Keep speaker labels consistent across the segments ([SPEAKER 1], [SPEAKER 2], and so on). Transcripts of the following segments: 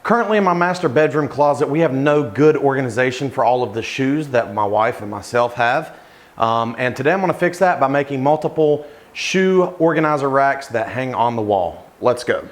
[SPEAKER 1] Currently in my master bedroom closet, we have no good organization for all of the shoes that my wife and myself have. And today I'm gonna fix that by making multiple shoe organizer racks that hang on the wall. Let's go.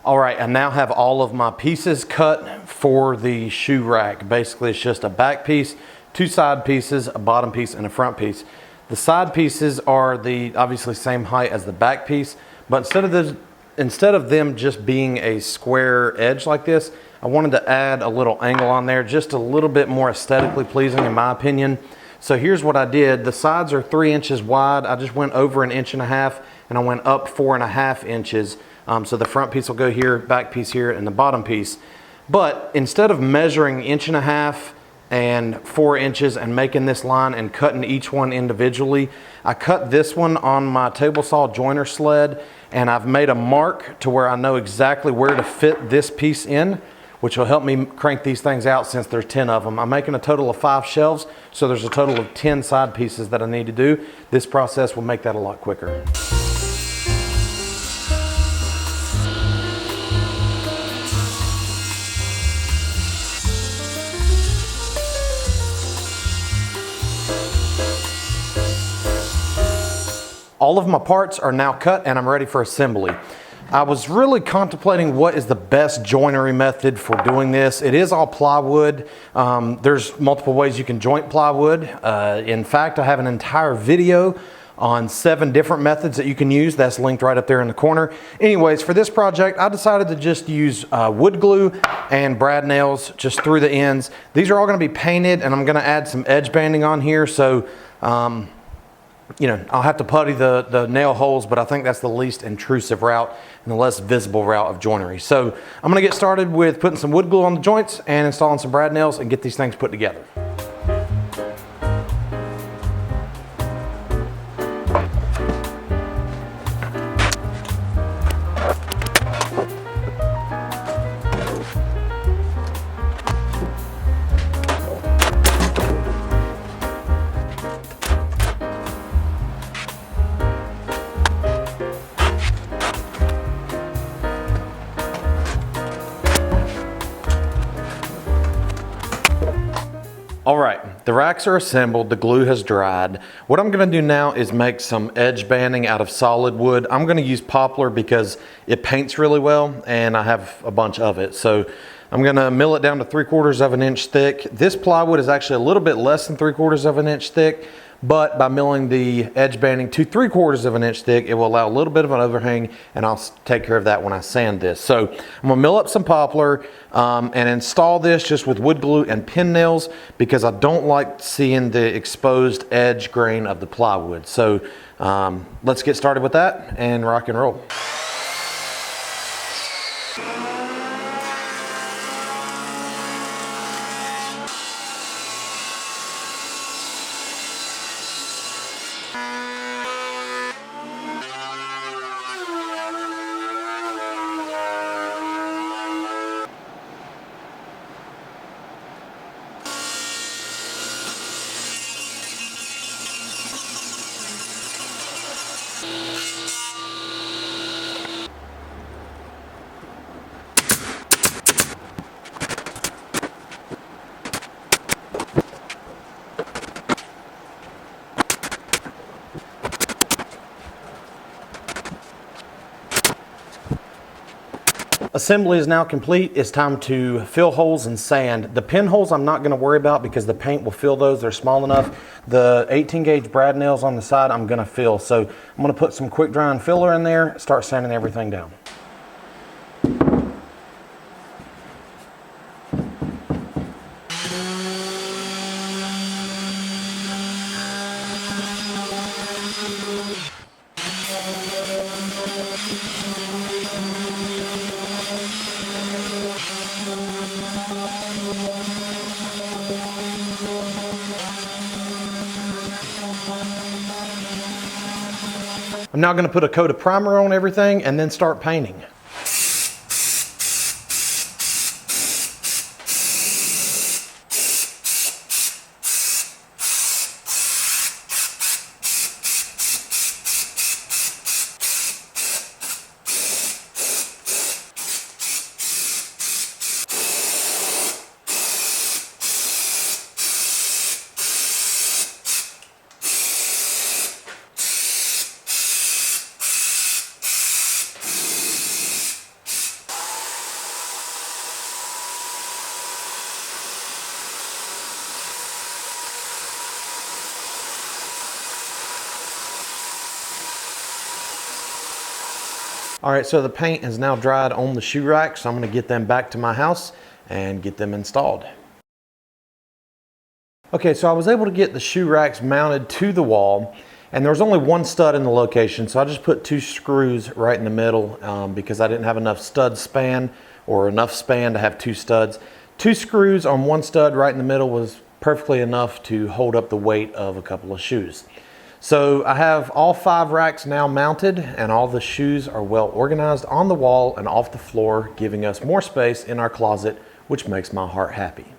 [SPEAKER 1] All right, I now have all of my pieces cut for the shoe rack. Basically, it's just a back piece, two side pieces, a bottom piece, and a front piece. The side pieces are the obviously same height as the back piece, but instead of them just being a square edge like this, I wanted to add a little angle on there, just a little bit more aesthetically pleasing in my opinion. So here's what I did. The sides are 3 inches wide. I just went over 1.5 inches and I went up 4.5 inches. So the front piece will go here, back piece here, and the bottom piece. But instead of measuring 1.5 inches and 4 inches and making this line and cutting each one individually, I cut this one on my table saw joiner sled, and I've made a mark to where I know exactly where to fit this piece in, which will help me crank these things out since there's 10 of them. I'm making a total of 5 shelves, so there's a total of 10 side pieces that I need to do. This process will make that a lot quicker. All of my parts are now cut and I'm ready for assembly. I was really contemplating what is the best joinery method for doing this. It is all plywood. There's multiple ways you can joint plywood. In fact, I have an entire video on 7 different methods that you can use. That's linked right up there in the corner. Anyways, for this project, I decided to just use wood glue and brad nails just through the ends. These are all gonna be painted and I'm gonna add some edge banding on here. So, you know, I'll have to putty the nail holes, but I think that's the least intrusive route and the less visible route of joinery. So I'm gonna get started with putting some wood glue on the joints and installing some brad nails and get these things put together. All right, the racks are assembled, the glue has dried. What I'm gonna do now is make some edge banding out of solid wood. I'm gonna use poplar because it paints really well and I have a bunch of it. So I'm gonna mill it down to 3/4 of an inch thick. This plywood is actually a little bit less than 3/4 of an inch thick, but by milling the edge banding to 3/4 of an inch thick, it will allow a little bit of an overhang, and I'll take care of that when I sand this. So I'm gonna mill up some poplar and install this just with wood glue and pin nails because I don't like seeing the exposed edge grain of the plywood. So let's get started with that and rock and roll. Assembly is now complete. It's time to fill holes and sand. The pin holes I'm not going to worry about because the paint will fill those. They're small enough. The 18 gauge brad nails on the side I'm going to fill. So I'm going to put some quick drying filler in there, start sanding everything down. I'm now going to put a coat of primer on everything and then start painting. All right, so the paint has now dried on the shoe rack, so I'm going to get them back to my house and get them installed. Okay, so I was able to get the shoe racks mounted to the wall, and there was only one stud in the location, so I just put 2 screws right in the middle because I didn't have enough stud span or enough span to have 2 studs. 2 screws on 1 stud right in the middle was perfectly enough to hold up the weight of a couple of shoes. So I have all 5 racks now mounted, and all the shoes are well organized on the wall and off the floor, giving us more space in our closet, which makes my heart happy.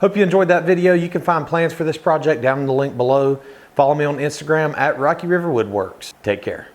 [SPEAKER 1] Hope you enjoyed that video. You can find plans for this project down in the link below. Follow me on Instagram at Rocky River Woodworks. Take care.